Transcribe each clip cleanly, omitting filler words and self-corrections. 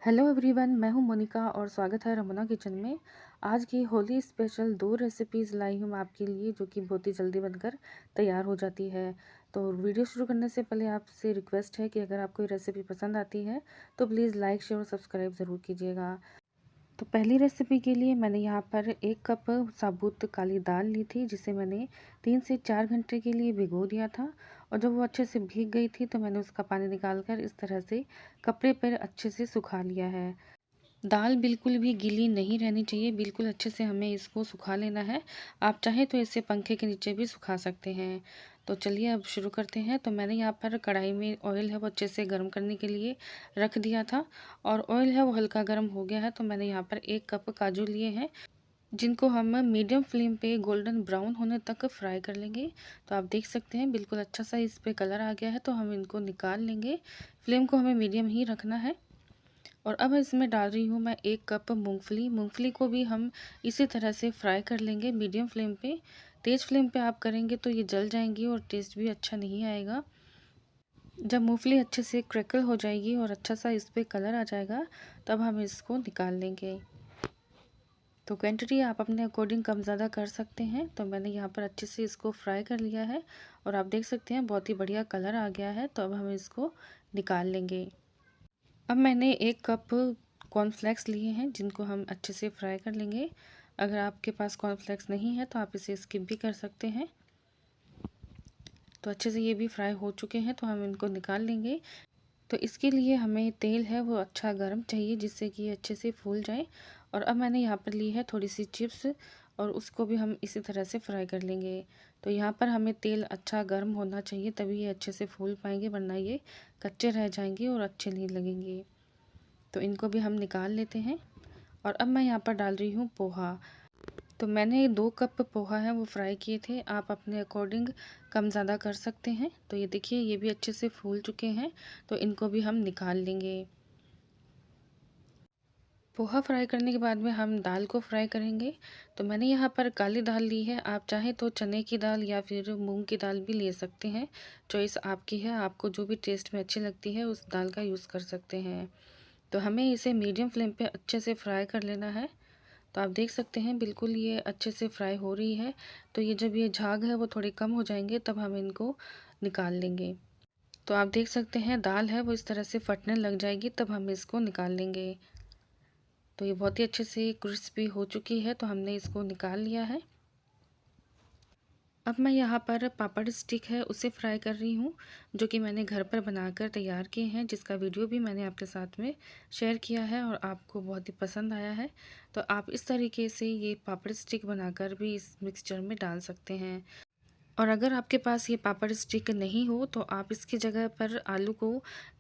Hello everyone, मैं हूं मोनिका और स्वागत है रमोना किचन में। आज की होली स्पेशल 2 रेसिपीज़ लाई हूं मैं आपके लिए, जो कि बहुत ही जल्दी बनकर तैयार हो जाती है। तो वीडियो शुरू करने से पहले आपसे रिक्वेस्ट है कि अगर आपको ये रेसिपी पसंद आती है तो प्लीज़ लाइक, शेयर और सब्सक्राइब ज़रूर कीजिएगा। तो पहली रेसिपी के लिए मैंने यहाँ पर 1 कप साबुत काली दाल ली थी, जिसे मैंने 3 से 4 घंटे के लिए भिगो दिया था। और जब वो अच्छे से भीग गई थी तो मैंने उसका पानी निकाल कर इस तरह से कपड़े पर अच्छे से सुखा लिया है। दाल बिल्कुल भी गीली नहीं रहनी चाहिए, बिल्कुल अच्छे से हमें इसको सुखा लेना है। आप चाहें तो इसे पंखे के नीचे भी सुखा सकते हैं। तो चलिए अब शुरू करते हैं। तो मैंने यहाँ पर कढ़ाई में ऑयल है वो अच्छे से गर्म करने के लिए रख दिया था, और ऑयल है वो हल्का गर्म हो गया है। तो मैंने यहाँ पर 1 कप काजू लिए हैं, जिनको हम मीडियम फ्लेम पे गोल्डन ब्राउन होने तक फ्राई कर लेंगे। तो आप देख सकते हैं बिल्कुल अच्छा सा इस पे कलर आ गया है, तो हम इनको निकाल लेंगे। फ्लेम को हमें मीडियम ही रखना है। और अब इसमें डाल रही हूँ मैं 1 कप मूंगफली। मूंगफली को भी हम इसी तरह से फ्राई कर लेंगे मीडियम फ्लेम पे। तेज़ फ्लेम पे आप करेंगे तो ये जल जाएंगी और टेस्ट भी अच्छा नहीं आएगा। जब मूंगफली अच्छे से क्रैकल हो जाएगी और अच्छा सा इस पर कलर आ जाएगा, तब हम इसको निकाल लेंगे। तो क्वांटिटी आप अपने अकॉर्डिंग कम ज़्यादा कर सकते हैं। तो मैंने यहाँ पर अच्छे से इसको फ्राई कर लिया है और आप देख सकते हैं बहुत ही बढ़िया कलर आ गया है। तो अब हम इसको निकाल लेंगे। अब मैंने 1 कप कॉर्नफ्लेक्स लिए हैं, जिनको हम अच्छे से फ्राई कर लेंगे। अगर आपके पास कॉर्नफ्लेक्स नहीं है तो आप इसे स्किप भी कर सकते हैं। तो अच्छे से ये भी फ्राई हो चुके हैं, तो हम इनको निकाल लेंगे। तो इसके लिए हमें तेल है वो अच्छा गर्म चाहिए, जिससे कि ये अच्छे से फूल जाए। और अब मैंने यहाँ पर ली है थोड़ी सी चिप्स, और उसको भी हम इसी तरह से फ्राई कर लेंगे। तो यहाँ पर हमें तेल अच्छा गर्म होना चाहिए, तभी ये अच्छे से फूल पाएंगे, वरना ये कच्चे रह जाएंगे और अच्छे नहीं लगेंगे। तो इनको भी हम निकाल लेते हैं। और अब मैं यहाँ पर डाल रही हूँ पोहा। तो मैंने 2 कप पोहा है वो फ्राई किए थे। आप अपने अकॉर्डिंग कम ज़्यादा कर सकते हैं। तो ये देखिए ये भी अच्छे से फूल चुके हैं, तो इनको भी हम निकाल लेंगे। पोहा फ्राई करने के बाद में हम दाल को फ्राई करेंगे। तो मैंने यहाँ पर काली दाल ली है। आप चाहें तो चने की दाल या फिर मूंग की दाल भी ले सकते हैं। चॉइस आपकी है, आपको जो भी टेस्ट में अच्छी लगती है उस दाल का यूज़ कर सकते हैं। तो हमें इसे मीडियम फ्लेम पे अच्छे से फ्राई कर लेना है। तो आप देख सकते हैं बिल्कुल ये अच्छे से फ्राई हो रही है। तो ये जब ये झाग है वो थोड़े कम हो जाएंगे, तब हम इनको निकाल लेंगे। तो आप देख सकते हैं दाल है वो इस तरह से फटने लग जाएगी, तब हम इसको निकाल लेंगे। तो ये बहुत ही अच्छे से क्रिस्पी हो चुकी है, तो हमने इसको निकाल लिया है। अब मैं यहाँ पर पापड़ स्टिक है उसे फ्राई कर रही हूँ, जो कि मैंने घर पर बनाकर तैयार किए हैं, जिसका वीडियो भी मैंने आपके साथ में शेयर किया है और आपको बहुत ही पसंद आया है। तो आप इस तरीके से ये पापड़ स्टिक बनाकर भी इस मिक्सचर में डाल सकते हैं। और अगर आपके पास ये पापड़ स्टिक नहीं हो तो आप इसकी जगह पर आलू को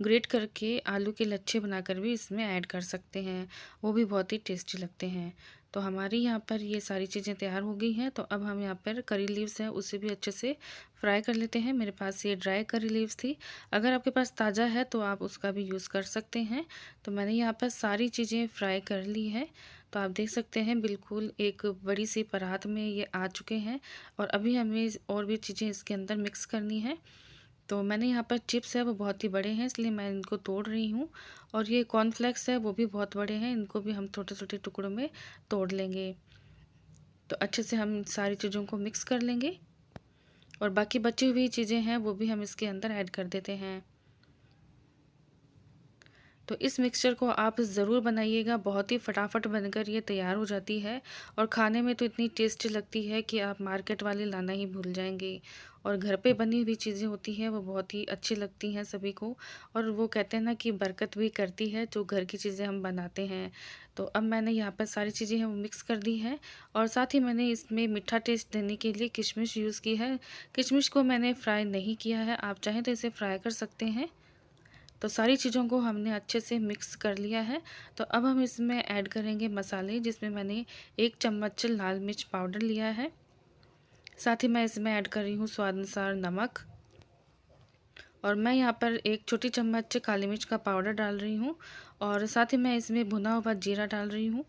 ग्रेट करके आलू के लच्छे बनाकर भी इसमें ऐड कर सकते हैं, वो भी बहुत ही टेस्टी लगते हैं। तो हमारी यहाँ पर ये सारी चीज़ें तैयार हो गई हैं। तो अब हम यहाँ पर करी लीव्स हैं उसे भी अच्छे से फ्राई कर लेते हैं। मेरे पास ये ड्राई करी लीव्स थी, अगर आपके पास ताज़ा है तो आप उसका भी यूज़ कर सकते हैं। तो मैंने यहाँ पर सारी चीज़ें फ्राई कर ली है। तो आप देख सकते हैं बिल्कुल एक बड़ी सी परात में ये आ चुके हैं। और अभी हमें और भी चीज़ें इसके अंदर मिक्स करनी है। तो मैंने यहाँ पर चिप्स है वो बहुत ही बड़े हैं, इसलिए मैं इनको तोड़ रही हूँ। और ये कॉर्नफ्लेक्स है वो भी बहुत बड़े हैं, इनको भी हम छोटे छोटे टुकड़ों में तोड़ लेंगे। तो अच्छे से हम सारी चीज़ों को मिक्स कर लेंगे, और बाकी बची हुई चीज़ें हैं वो भी हम इसके अंदर ऐड कर देते हैं। तो इस मिक्सचर को आप ज़रूर बनाइएगा, बहुत ही फटाफट बनकर ये तैयार हो जाती है। और खाने में तो इतनी टेस्टी लगती है कि आप मार्केट वाले लाना ही भूल जाएंगे। और घर पे बनी हुई चीज़ें होती हैं वो बहुत ही अच्छी लगती हैं सभी को। और वो कहते हैं ना कि बरकत भी करती है जो घर की चीज़ें हम बनाते हैं। तो अब मैंने यहाँ पर सारी चीज़ें हैं वो मिक्स कर दी हैं। और साथ ही मैंने इसमें मीठा टेस्ट देने के लिए किशमिश यूज़ की है। किशमिश को मैंने फ्राई नहीं किया है, आप चाहें तो इसे फ्राई कर सकते हैं। तो सारी चीज़ों को हमने अच्छे से मिक्स कर लिया है। तो अब हम इसमें ऐड करेंगे मसाले, जिसमें मैंने 1 चम्मच लाल मिर्च पाउडर लिया है। साथ ही मैं इसमें ऐड कर रही हूँ स्वाद अनुसार नमक। और मैं यहाँ पर 1 छोटी चम्मच काली मिर्च का पाउडर डाल रही हूँ। और साथ ही मैं इसमें भुना हुआ जीरा डाल रही हूँ।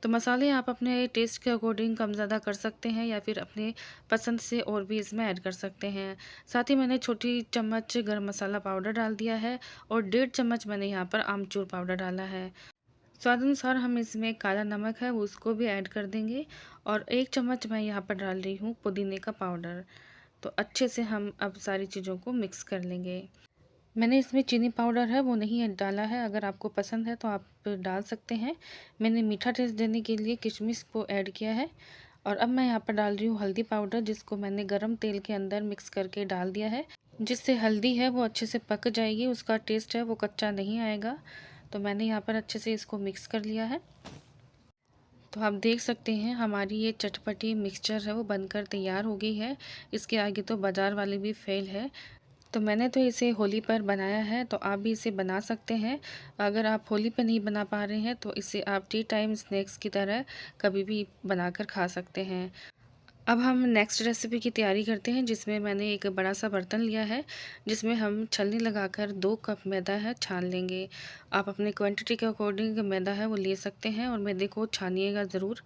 तो मसाले आप अपने टेस्ट के अकॉर्डिंग कम ज़्यादा कर सकते हैं या फिर अपने पसंद से और भी इसमें ऐड कर सकते हैं। साथ ही मैंने छोटी चम्मच गरम मसाला पाउडर डाल दिया है और 1.5 चम्मच मैंने यहाँ पर आमचूर पाउडर डाला है। स्वाद अनुसार हम इसमें काला नमक है वो उसको भी ऐड कर देंगे और 1 चम्मच मैं यहाँ पर डाल रही हूँ पुदीने का पाउडर। तो अच्छे से हम अब सारी चीज़ों को मिक्स कर लेंगे। मैंने इसमें चीनी पाउडर है वो नहीं डाला है, अगर आपको पसंद है तो आप डाल सकते हैं। मैंने मीठा टेस्ट देने के लिए किशमिश को ऐड किया है और अब मैं यहाँ पर डाल रही हूँ हल्दी पाउडर, जिसको मैंने गरम तेल के अंदर मिक्स करके डाल दिया है, जिससे हल्दी है वो अच्छे से पक जाएगी, उसका टेस्ट है वो कच्चा नहीं आएगा। तो मैंने यहाँ पर अच्छे से इसको मिक्स कर लिया है। तो आप देख सकते हैं हमारी ये चटपटी मिक्सचर है वो बनकर तैयार हो गई है। इसके आगे तो बाज़ार वाले भी फेल है। तो मैंने तो इसे होली पर बनाया है, तो आप भी इसे बना सकते हैं। अगर आप होली पे नहीं बना पा रहे हैं तो इसे आप टी टाइम स्नैक्स की तरह कभी भी बनाकर खा सकते हैं। अब हम नेक्स्ट रेसिपी की तैयारी करते हैं, जिसमें मैंने एक बड़ा सा बर्तन लिया है, जिसमें हम छलनी लगाकर 2 कप मैदा है छान लेंगे। आप अपने क्वांटिटी के अकॉर्डिंग मैदा है वो ले सकते हैं और मैदे को छानिएगा ज़रूर।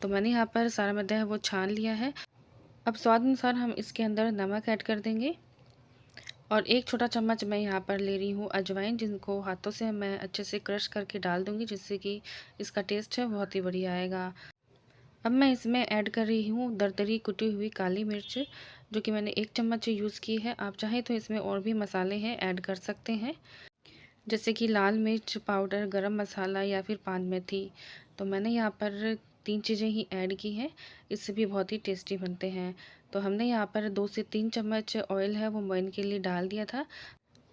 तो मैंने यहाँ पर सारा मैदा है वो छान लिया है। अब स्वाद अनुसार हम इसके अंदर नमक ऐड कर देंगे और 1 छोटा चम्मच मैं यहाँ पर ले रही हूँ अजवाइन, जिनको हाथों से मैं अच्छे से क्रश करके डाल दूँगी, जिससे कि इसका टेस्ट है बहुत ही बढ़िया आएगा। अब मैं इसमें ऐड कर रही हूँ दरदरी कुटी हुई काली मिर्च, जो कि मैंने 1 चम्मच यूज़ की है। आप चाहें तो इसमें और भी मसाले हैं ऐड कर सकते हैं, जैसे कि लाल मिर्च पाउडर, गरम मसाला या फिर पान मेथी। तो मैंने यहाँ पर 3 चीज़ें ही ऐड की हैं, इससे भी बहुत ही टेस्टी बनते हैं। तो हमने यहाँ पर 2 से 3 चम्मच ऑयल है वो मोइन के लिए डाल दिया था।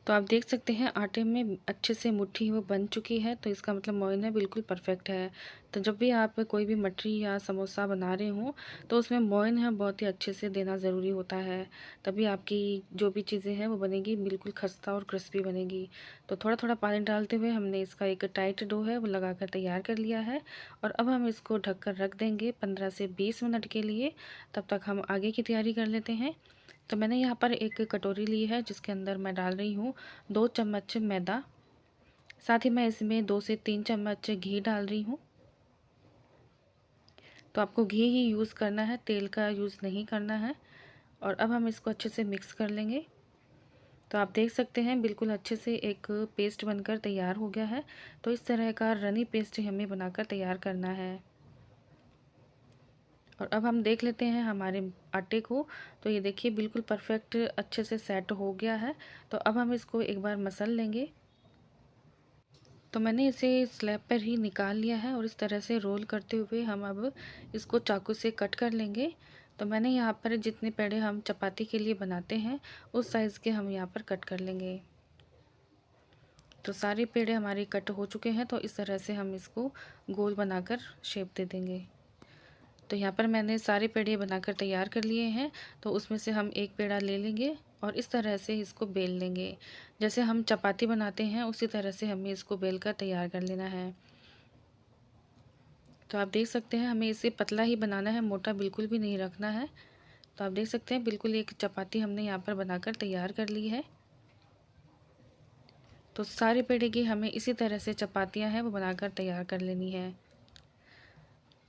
तो आप देख सकते हैं आटे में अच्छे से मुट्ठी वो बन चुकी है, तो इसका मतलब मोइन है बिल्कुल परफेक्ट है। तो जब भी आप कोई भी मठरी या समोसा बना रहे हों तो उसमें मोइन है बहुत ही अच्छे से देना ज़रूरी होता है, तभी आपकी जो भी चीज़ें हैं वो बनेगी बिल्कुल खस्ता और क्रिस्पी बनेगी। तो थोड़ा थोड़ा पानी डालते हुए हमने इसका एक टाइट डो है वो लगा कर तैयार कर लिया है और अब हम इसको ढक कर रख देंगे 15 से 20 मिनट के लिए। तब तक हम आगे की तैयारी कर लेते हैं। तो मैंने यहाँ पर एक कटोरी ली है, जिसके अंदर मैं डाल रही हूँ 2 चम्मच मैदा। साथ ही मैं इसमें 2 से 3 चम्मच घी डाल रही हूँ। तो आपको घी ही यूज़ करना है, तेल का यूज़ नहीं करना है। और अब हम इसको अच्छे से मिक्स कर लेंगे। तो आप देख सकते हैं बिल्कुल अच्छे से एक पेस्ट बनकर तैयार हो गया है। तो इस तरह का रनी पेस्ट हमें बनाकर तैयार करना है। और अब हम देख लेते हैं हमारे आटे को। तो ये देखिए बिल्कुल परफेक्ट अच्छे से सेट हो गया है। तो अब हम इसको एक बार मसल लेंगे। तो मैंने इसे स्लैब पर ही निकाल लिया है और इस तरह से रोल करते हुए हम अब इसको चाकू से कट कर लेंगे। तो मैंने यहाँ पर जितने पेड़े हम चपाती के लिए बनाते हैं उस साइज़ के हम यहाँ पर कट कर लेंगे। तो सारे पेड़े हमारे कट हो चुके हैं, तो इस तरह से हम इसको गोल बनाकर शेप दे देंगे। तो यहाँ पर मैंने सारे पेड़े बनाकर तैयार कर लिए हैं। तो उसमें से हम एक पेड़ा ले लेंगे और इस तरह से इसको बेल लेंगे। जैसे हम चपाती बनाते हैं उसी तरह से हमें इसको बेल कर तैयार कर लेना है। तो आप देख सकते हैं हमें इसे पतला ही बनाना है, मोटा बिल्कुल भी नहीं रखना है। तो आप देख सकते हैं बिल्कुल एक चपाती हमने यहाँ पर बनाकर तैयार कर ली है। तो सारे पेड़े की हमें इसी तरह से चपातियाँ हैं वो बनाकर तैयार कर लेनी है।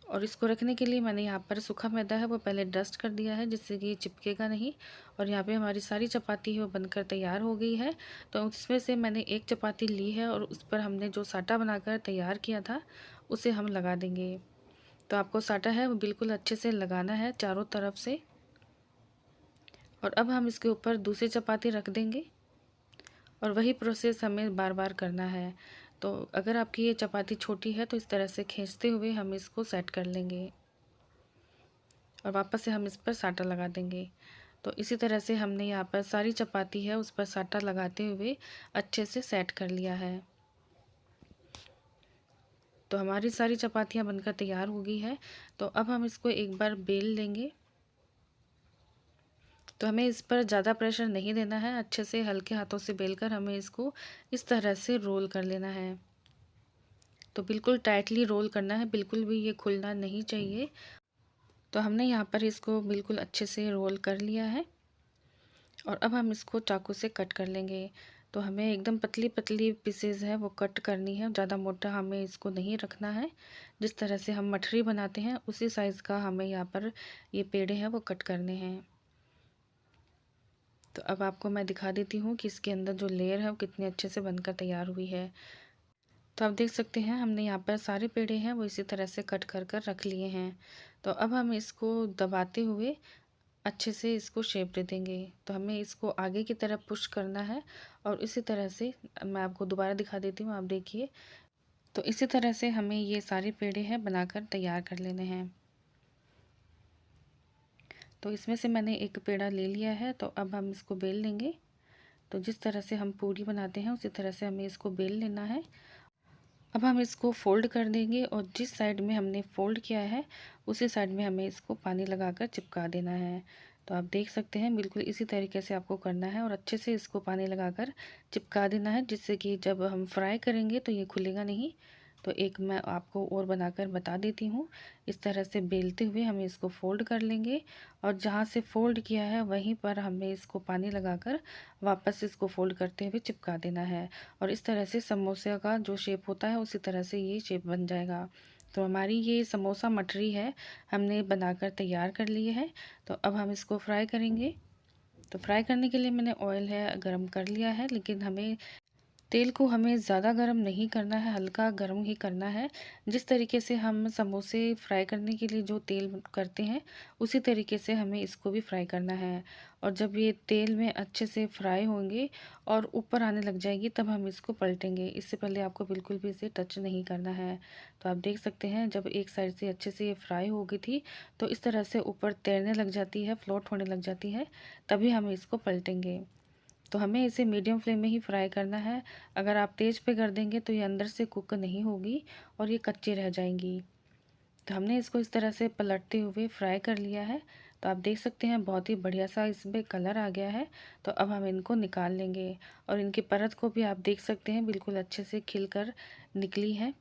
और इसको रखने के लिए मैंने यहाँ पर सूखा मैदा है वो पहले डस्ट कर दिया है, जिससे कि ये चिपकेगा नहीं। और यहाँ पे हमारी सारी चपाती है वो बनकर तैयार हो गई है। तो उसमें से मैंने एक चपाती ली है और उस पर हमने जो साटा बनाकर तैयार किया था उसे हम लगा देंगे। तो आपको साटा है वो बिल्कुल अच्छे से लगाना है चारों तरफ से। और अब हम इसके ऊपर दूसरी चपाती रख देंगे और वही प्रोसेस हमें बार बार करना है। तो अगर आपकी ये चपाती छोटी है तो इस तरह से खींचते हुए हम इसको सेट कर लेंगे और वापस से हम इस पर साटा लगा देंगे। तो इसी तरह से हमने यहाँ पर सारी चपाती है उस पर साटा लगाते हुए अच्छे से सेट कर लिया है। तो हमारी सारी चपातियाँ बनकर तैयार हो गई है। तो अब हम इसको एक बार बेल लेंगे। तो हमें इस पर ज़्यादा प्रेशर नहीं देना है, अच्छे से हल्के हाथों से बेलकर हमें इसको इस तरह से रोल कर लेना है। तो बिल्कुल टाइटली रोल करना है, बिल्कुल भी ये खुलना नहीं चाहिए। तो हमने यहाँ पर इसको बिल्कुल अच्छे से रोल कर लिया है और अब हम इसको चाकू से कट कर लेंगे। तो हमें एकदम पतली पतली पीसेज है वो कट करनी है, ज़्यादा मोटा हमें इसको नहीं रखना है। जिस तरह से हम मठरी बनाते हैं उसी साइज़ का हमें यहाँ पर ये पेड़े हैं वो कट करने हैं। तो अब आपको मैं दिखा देती हूँ कि इसके अंदर जो लेयर है वो कितने अच्छे से बनकर तैयार हुई है। तो आप देख सकते हैं हमने यहाँ पर सारे पेड़े हैं वो इसी तरह से कट कर कर रख लिए हैं। तो अब हम इसको दबाते हुए अच्छे से इसको शेप दे देंगे। तो हमें इसको आगे की तरफ पुश करना है और इसी तरह से मैं आपको दोबारा दिखा देती हूँ, आप देखिए। तो इसी तरह से हमें ये सारे पेड़े हैं बनाकर तैयार कर लेने हैं। तो इसमें से मैंने एक पेड़ा ले लिया है, तो अब हम इसको बेल लेंगे। तो जिस तरह से हम पूरी बनाते हैं उसी तरह से हमें इसको बेल लेना है। अब हम इसको फ़ोल्ड कर देंगे और जिस साइड में हमने फ़ोल्ड किया है उसी साइड में हमें इसको पानी लगाकर चिपका देना है। तो आप देख सकते हैं बिल्कुल इसी तरीके से आपको करना है और अच्छे से इसको पानी लगाकर चिपका देना है, जिससे कि जब हम फ्राई करेंगे तो ये खुलेगा नहीं। तो एक मैं आपको और बनाकर बता देती हूँ। इस तरह से बेलते हुए हमें इसको फ़ोल्ड कर लेंगे और जहाँ से फ़ोल्ड किया है वहीं पर हमें इसको पानी लगाकर वापस इसको फ़ोल्ड करते हुए चिपका देना है। और इस तरह से समोसे का जो शेप होता है उसी तरह से ये शेप बन जाएगा। तो हमारी ये समोसा मठरी है, हमने बनाकर तैयार कर लिए है। तो अब हम इसको फ्राई करेंगे। तो फ्राई करने के लिए मैंने ऑयल है गरम कर लिया है, लेकिन तेल को हमें ज़्यादा गरम नहीं करना है, हल्का गरम ही करना है। जिस तरीके से हम समोसे फ्राई करने के लिए जो तेल करते हैं उसी तरीके से हमें इसको भी फ्राई करना है। और जब ये तेल में अच्छे से फ्राई होंगे और ऊपर आने लग जाएगी तब हम इसको पलटेंगे। इससे पहले आपको बिल्कुल भी इसे टच नहीं करना है। तो आप देख सकते हैं जब एक साइड से अच्छे से ये फ्राई हो गई थी तो इस तरह से ऊपर तैरने लग जाती है, फ्लोट होने लग जाती है, तभी हम इसको पलटेंगे। तो हमें इसे मीडियम फ्लेम में ही फ्राई करना है। अगर आप तेज़ पे कर देंगे तो ये अंदर से कुक नहीं होगी और ये कच्ची रह जाएंगी। तो हमने इसको इस तरह से पलटते हुए फ्राई कर लिया है। तो आप देख सकते हैं बहुत ही बढ़िया सा इसमें कलर आ गया है। तो अब हम इनको निकाल लेंगे और इनकी परत को भी आप देख सकते हैं बिल्कुल अच्छे से खिल कर निकली है।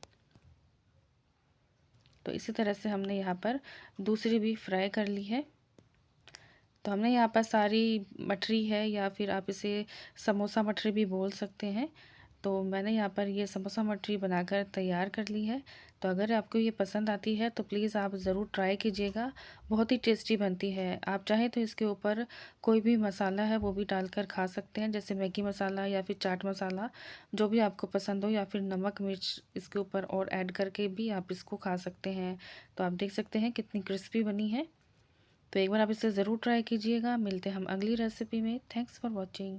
तो इसी तरह से हमने यहाँ पर दूसरी भी फ्राई कर ली है। तो हमने यहाँ पर सारी मठरी है या फिर आप इसे समोसा मठरी भी बोल सकते हैं। तो मैंने यहाँ पर ये समोसा मठरी बनाकर तैयार कर ली है। तो अगर आपको ये पसंद आती है तो प्लीज़ आप ज़रूर ट्राई कीजिएगा, बहुत ही टेस्टी बनती है। आप चाहें तो इसके ऊपर कोई भी मसाला है वो भी डालकर खा सकते हैं, जैसे मैगी मसाला या फिर चाट मसाला, जो भी आपको पसंद हो, या फिर नमक मिर्च इसके ऊपर और ऐड करके भी आप इसको खा सकते हैं। तो आप देख सकते हैं कितनी क्रिस्पी बनी है। तो एक बार आप इसे ज़रूर ट्राई कीजिएगा। मिलते हैं हम अगली रेसिपी में। Thanks for watching.